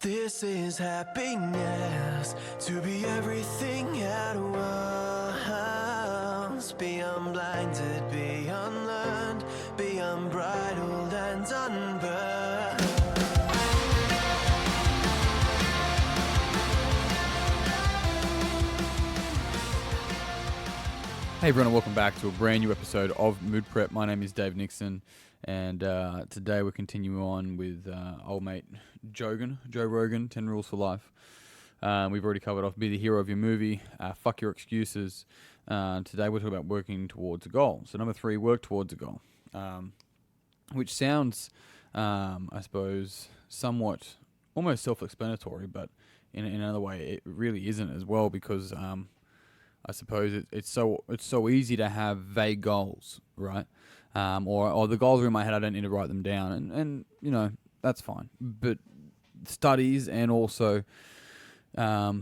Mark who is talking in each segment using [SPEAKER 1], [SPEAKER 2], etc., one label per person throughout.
[SPEAKER 1] This is happiness, to be everything at once. Be unblinded, be unlearned, be unbridled and unburned.
[SPEAKER 2] Hey everyone, and welcome back to a brand new episode of Mood Prep. My name is Dave Nixon, and today we're continuing on with old mate Joe Rogan, 10 Rules for Life. We've already covered off Be the Hero of Your Movie, Fuck Your Excuses. Today we're talking about working towards a goal. So number 3, work towards a goal, which sounds, I suppose, somewhat almost self-explanatory, but in another way it really isn't as well, because I suppose it's so easy to have vague goals, right? Or the goals are in my head, I don't need to write them down, and you know, that's fine. But studies and also, I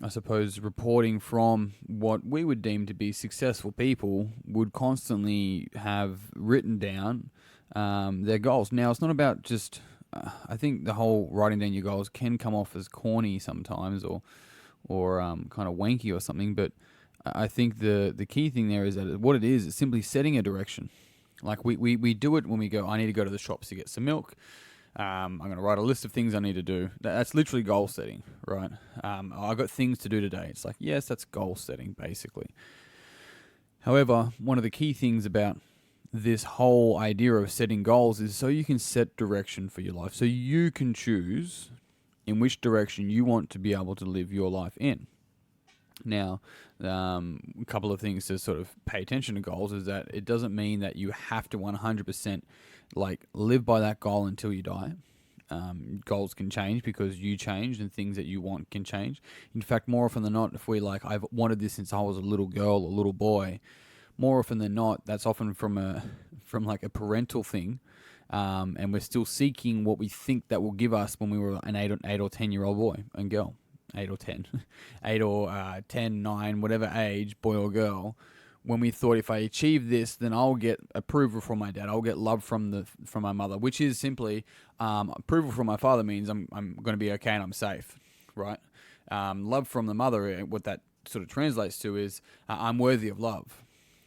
[SPEAKER 2] suppose, reporting from what we would deem to be successful people would constantly have written down their goals. Now, it's not about just, I think the whole writing down your goals can come off as corny sometimes, or kind of wanky or something, but I think the key thing there is that what it is simply setting a direction. Like we do it when we go, I need to go to the shops to get some milk. I'm going to write a list of things I need to do. That's literally goal setting, right? I've got things to do today. It's like, yes, that's goal setting, basically. However, one of the key things about this whole idea of setting goals is so you can set direction for your life. So you can choose in which direction you want to be able to live your life in. Now, a couple of things to sort of pay attention to goals is that it doesn't mean that you have to 100% like live by that goal until you die. Goals can change because you change, and things that you want can change. In fact, more often than not, if we like, I've wanted this since I was a little girl or little boy, more often than not, that's often from like a parental thing. And we're still seeking what we think that will give us when we were an 8 or 10-year-old boy and girl. 8 or 10. 8 or 10, 9, whatever age, boy or girl, when we thought if I achieve this, then I'll get approval from my dad, I'll get love from my mother, which is simply approval from my father means I'm going to be okay and I'm safe, right? Love from the mother, what that sort of translates to is I'm worthy of love.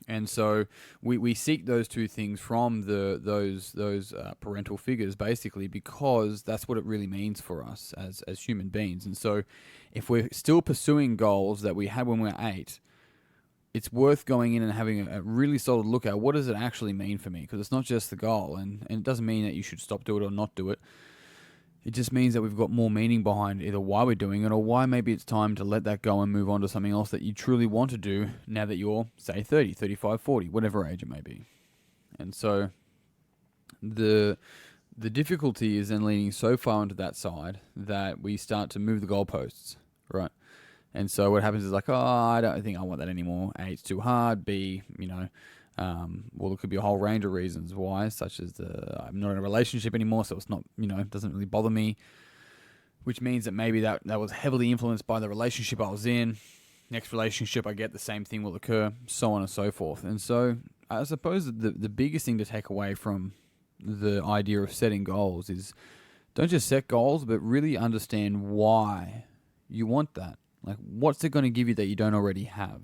[SPEAKER 2] And so we seek those two things from those parental figures, basically, because that's what it really means for us as human beings. And so if we're still pursuing goals that we had when we were 8, it's worth going in and having a really solid look at what does it actually mean for me, because it's not just the goal, and it doesn't mean that you should stop doing it or not do it. It just means that we've got more meaning behind either why we're doing it or why maybe it's time to let that go and move on to something else that you truly want to do now that you're, say, 30, 35, 40, whatever age it may be. And so the difficulty is then leaning so far into that side that we start to move the goalposts, right? And so what happens is like, oh, I don't think I want that anymore. A, it's too hard. B, well, there could be a whole range of reasons why, such as I'm not in a relationship anymore, so it's not, it doesn't really bother me, which means that maybe that was heavily influenced by the relationship I was in. Next relationship I get, the same thing will occur, so on and so forth. And so I suppose the biggest thing to take away from the idea of setting goals is don't just set goals, but really understand why you want that. Like, what's it going to give you that you don't already have?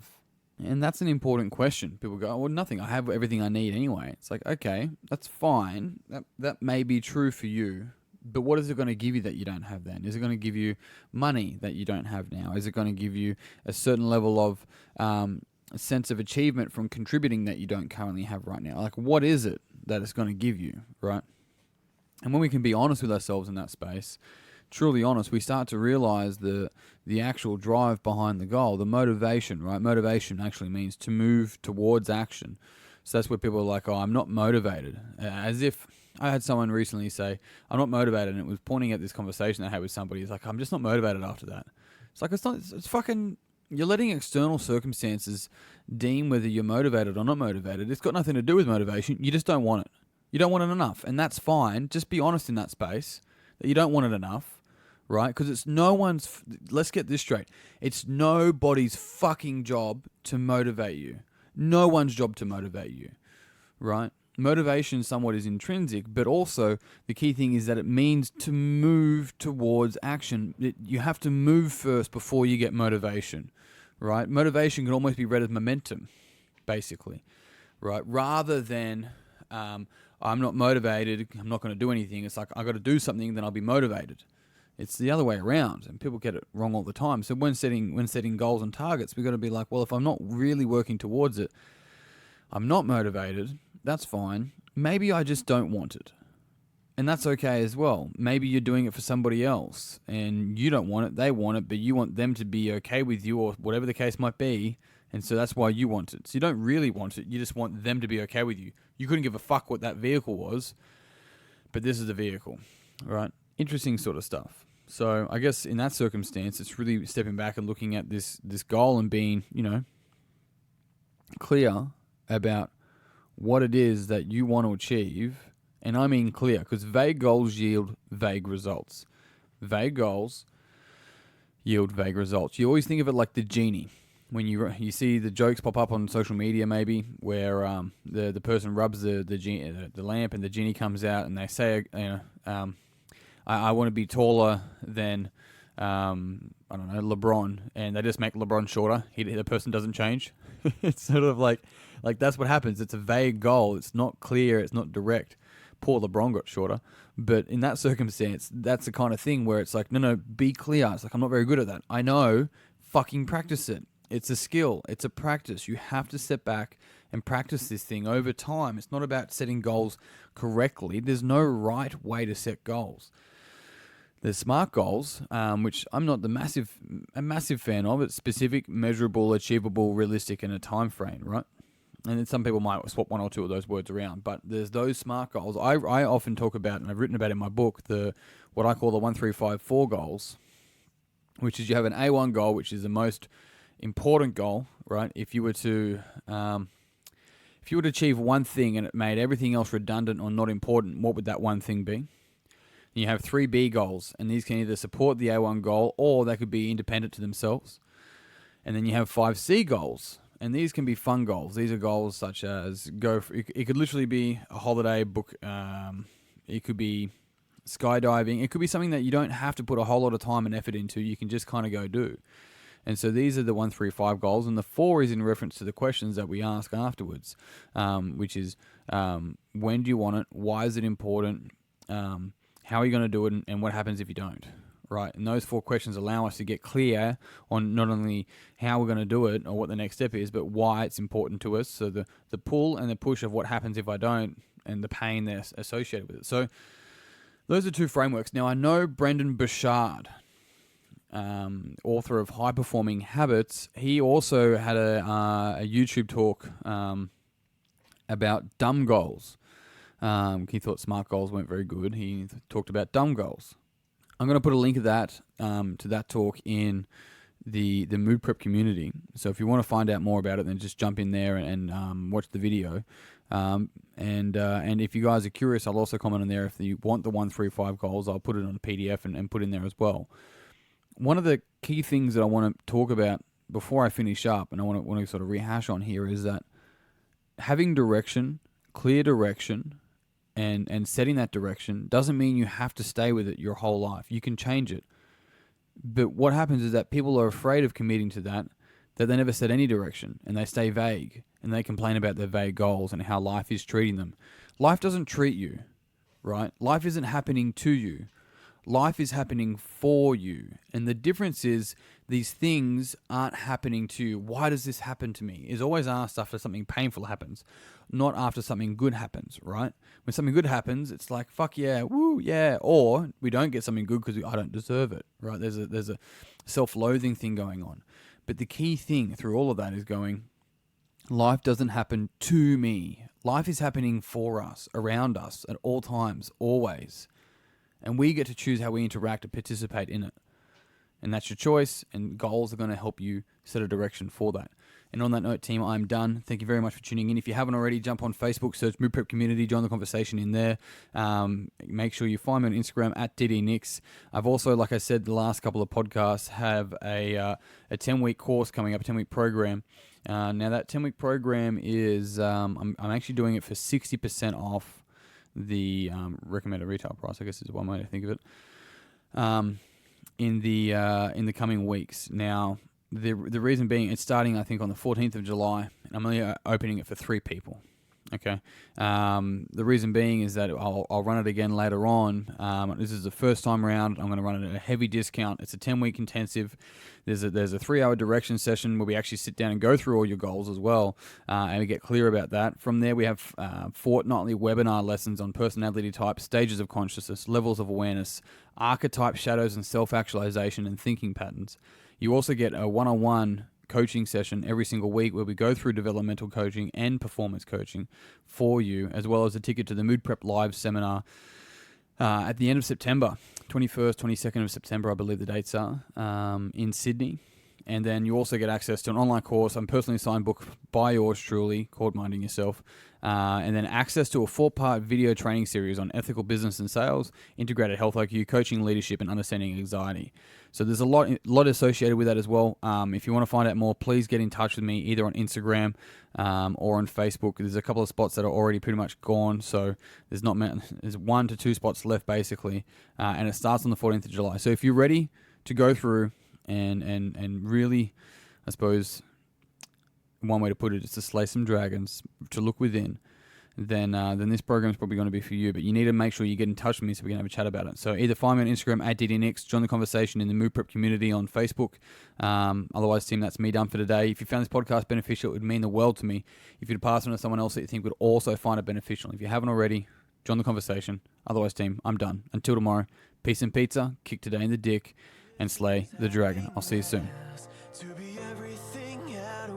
[SPEAKER 2] And that's an important question. People go, oh, well, nothing. I have everything I need anyway. It's like, okay, that's fine. That may be true for you. But what is it going to give you that you don't have then? Is it going to give you money that you don't have now? Is it going to give you a certain level of a sense of achievement from contributing that you don't currently have right now? Like, what is it that it's going to give you, right? And when we can be honest with ourselves in that space, truly honest, we start to realize the actual drive behind the goal, the motivation, right? Motivation actually means to move towards action. So that's where people are like, oh, I'm not motivated. As if I had someone recently say, I'm not motivated, and it was pointing at this conversation I had with somebody. It's like, I'm just not motivated after that. It's like, it's fucking, you're letting external circumstances deem whether you're motivated or not motivated. It's got nothing to do with motivation. You just don't want it. You don't want it enough, and that's fine. Just be honest in that space that you don't want it enough. Right? Because it's no one's, let's get this straight. It's nobody's fucking job to motivate you. No one's job to motivate you. Right? motivation somewhat is intrinsic, but also the key thing is that it means to move towards action. You have to move first before you get motivation, right? Motivation can almost be read as momentum, basically, right? Rather than I'm not motivated, I'm not going to do anything. It's like I got to do something, then I'll be motivated. It's the other way around, and people get it wrong all the time. So when setting goals and targets, we've got to be like, well, if I'm not really working towards it, I'm not motivated, that's fine. Maybe I just don't want it. And that's okay as well. Maybe you're doing it for somebody else, and you don't want it, they want it, but you want them to be okay with you, or whatever the case might be, and so that's why you want it. So you don't really want it, you just want them to be okay with you. You couldn't give a fuck what that vehicle was, but this is the vehicle, right? Interesting sort of stuff. So I guess in that circumstance, it's really stepping back and looking at this goal and being, clear about what it is that you want to achieve. And I mean clear, because vague goals yield vague results. Vague goals yield vague results. You always think of it like the genie. When you see the jokes pop up on social media, maybe where the person rubs the lamp and the genie comes out, and they say, I want to be taller than, I don't know, LeBron, and they just make LeBron shorter. The person doesn't change. It's sort of like that's what happens. It's a vague goal. It's not clear. It's not direct. Poor LeBron got shorter. But in that circumstance, that's the kind of thing where it's like, no, be clear. It's like, I'm not very good at that. I know, fucking practice it. It's a skill. It's a practice. You have to step back and practice this thing over time. It's not about setting goals correctly. There's no right way to set goals. There's SMART goals, which I'm not a massive fan of. It's specific, measurable, achievable, realistic, and a time frame, right? And then some people might swap one or two of those words around, but there's those SMART goals. I often talk about, and I've written about in my book, what I call the 1, 3, 5, 4 goals, which is you have an A1 goal, which is the most important goal, right? If you were to achieve one thing and it made everything else redundant or not important, what would that one thing be? You have 3 B goals, and these can either support the A1 goal or they could be independent to themselves. And then you have 5 C goals, and these can be fun goals. These are goals such as it could literally be a holiday book. It could be skydiving. It could be something that you don't have to put a whole lot of time and effort into. You can just kind of go do. And so these are the 1, 3, 5 goals, and the 4 is in reference to the questions that we ask afterwards, which is when do you want it? Why is it important? How are you going to do it, and what happens if you don't, right? And those 4 questions allow us to get clear on not only how we're going to do it or what the next step is, but why it's important to us. So the pull and the push of what happens if I don't, and the pain that's associated with it. So those are 2 frameworks. Now, I know Brendan Burchard, author of High Performing Habits, he also had a YouTube talk about dumb goals. He thought SMART goals weren't very good. He talked about dumb goals. I'm going to put a link of that to that talk in the Mood Prep community. So if you want to find out more about it, then just jump in there and watch the video. And if you guys are curious, I'll also comment on there. If you want the 1, 3, 5 goals, I'll put it on a PDF and put in there as well. One of the key things that I want to talk about before I finish up, and I want to sort of rehash on here, is that having direction, clear direction, and setting that direction doesn't mean you have to stay with it your whole life. You can change it. But what happens is that people are afraid of committing to that they never set any direction, and they stay vague, and they complain about their vague goals and how life is treating them. Life doesn't treat you, right? Life isn't happening to you. Life is happening for you. And the difference is these things aren't happening to you. Why does this happen to me? Is always asked after something painful happens, not after something good happens, right? When something good happens, it's like, fuck yeah, woo, yeah. Or we don't get something good because I don't deserve it, right? There's a self-loathing thing going on. But the key thing through all of that is going, life doesn't happen to me. Life is happening for us, around us, at all times, always. And we get to choose how we interact and participate in it. And that's your choice, and goals are going to help you set a direction for that. And on that note, team, I'm done. Thank you very much for tuning in. If you haven't already, jump on Facebook, search Mood Prep Community, join the conversation in there. Make sure you find me on Instagram at DDNix. I've also, like I said, the last couple of podcasts have a 10-week course coming up, a 10-week program. Now, that 10-week program is, I'm actually doing it for 60% off the recommended retail price, I guess is one way to think of it, in the coming weeks. Now, the reason being, it's starting, I think, on the 14th of July, and I'm only opening it for 3 people. Okay. The reason being is that I'll run it again later on. This is the first time around. I'm going to run it at a heavy discount. It's a 10-week intensive. There's a 3-hour direction session where we actually sit down and go through all your goals as well, and we get clear about that. From there, we have fortnightly webinar lessons on personality types, stages of consciousness, levels of awareness, archetype shadows and self-actualization, and thinking patterns. You also get a one-on-one coaching session every single week where we go through developmental coaching and performance coaching for you, as well as a ticket to the Mood Prep Live seminar at the end of September, 21st, 22nd of September, I believe the dates are, in Sydney. And then you also get access to an online course, a personally signed book by yours truly, called Minding Yourself, and then access to a 4-part video training series on ethical business and sales, integrated health IQ, coaching, leadership, and understanding anxiety. So there's a lot associated with that as well. If you want to find out more, please get in touch with me either on Instagram or on Facebook. There's a couple of spots that are already pretty much gone, so there's 1 to 2 spots left basically, and it starts on the 14th of July. So if you're ready to go through and really, I suppose, one way to put it is to slay some dragons, to look within, then this program is probably going to be for you. But you need to make sure you get in touch with me so we can have a chat about it. So either find me on Instagram at DDNix, join the conversation in the Mood Prep community on Facebook. Otherwise, team, that's me done for today. If you found this podcast beneficial, it would mean the world to me if you'd pass it on to someone else that you think would also find it beneficial. If you haven't already, join the conversation. Otherwise, team, I'm done. Until tomorrow, peace and pizza, kick today in the dick, and slay the dragon. I'll see you soon.
[SPEAKER 1] To be everything at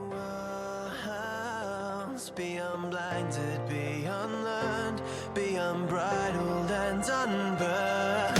[SPEAKER 1] once, be unblinded, be unlearned, be unbridled and unburned.